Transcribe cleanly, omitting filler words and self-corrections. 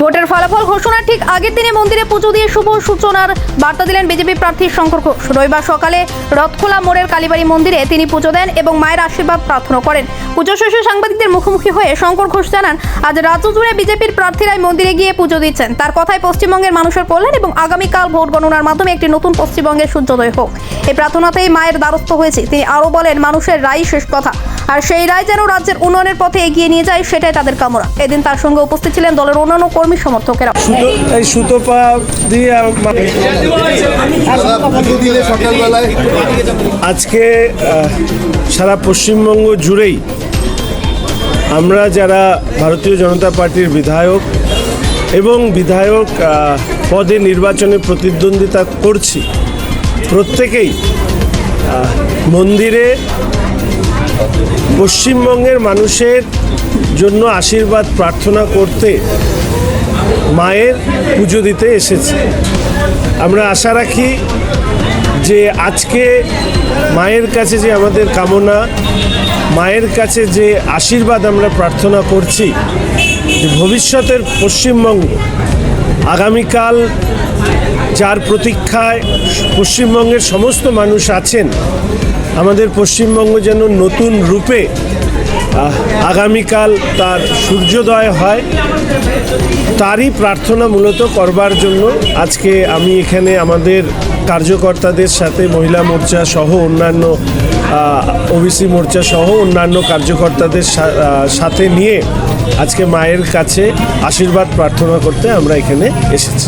ভোটের ফলাফল ঘোষণার ঠিক আগের দিনে মন্দিরে পুজো দিয়ে শুভ সূচনার বার্তা দিলেন বিজেপি প্রার্থী শঙ্কর ঘোষ। রবিবার সকালে রথখোলা মোড়ের কালীবাড়ি মন্দিরে তিনি পুজো দেন এবং মায়ের আশীর্বাদ প্রার্থনা করেন। পুজো শেষে সাংবাদিকদের মুখোমুখি হয়ে শঙ্কর ঘোষ জানান, আজ রাজ্য জুড়ে বিজেপির প্রার্থীরাই মন্দিরে গিয়ে পুজো দিচ্ছেন। তার কথায় পশ্চিমবঙ্গের মানুষের কল্যাণ এবং আগামীকাল ভোট গণনার মাধ্যমে একটি নতুন পশ্চিমবঙ্গের সূর্যোদয় হোক, এই প্রার্থনাতেই মায়ের দ্বারস্থ হয়েছে। তিনি আরও বলেন, মানুষের রায় শেষ কথা, আর সেই রায় যেন রাজ্যের উন্নয়নের পথে এগিয়ে নিয়ে যায়, সেটাই তাদের কামনা। এদিন তার সঙ্গে উপস্থিত ছিলেন দলের অন্যান্য কর্মী সমর্থকেরা। আজকে সারা পশ্চিমবঙ্গ জুড়েই আমরা যারা ভারতীয় জনতা পার্টির বিধায়ক এবং বিধায়ক পদে নির্বাচনে প্রতিদ্বন্দ্বিতা করছি, প্রত্যেকেই মন্দিরে পশ্চিমবঙ্গের মানুষের জন্য আশীর্বাদ প্রার্থনা করতে মায়ের পুজো দিতে এসেছি। আমরা আশা রাখি যে আজকে মায়ের কাছে যে আমাদের কামনা, মায়ের কাছে যে আশীর্বাদ আমরা প্রার্থনা করছি, যে ভবিষ্যতের পশ্চিমবঙ্গ, আগামীকাল যার প্রতীক্ষায় পশ্চিমবঙ্গের সমস্ত মানুষ আছেন, আমাদের পশ্চিমবঙ্গ যেন নতুন রূপে আগামীকাল তার সূর্যোদয় হয়, তারই প্রার্থনা মূলত করবার জন্য আজকে আমি এখানে আমাদের কার্যকর্তাদের সাথে মহিলা মোর্চা সহ অন্যান্য ওবিসি মোর্চা সহ অন্যান্য কার্যকর্তাদের সাথে নিয়ে আজকে মায়ের কাছে আশীর্বাদ প্রার্থনা করতে আমরা এখানে এসেছি।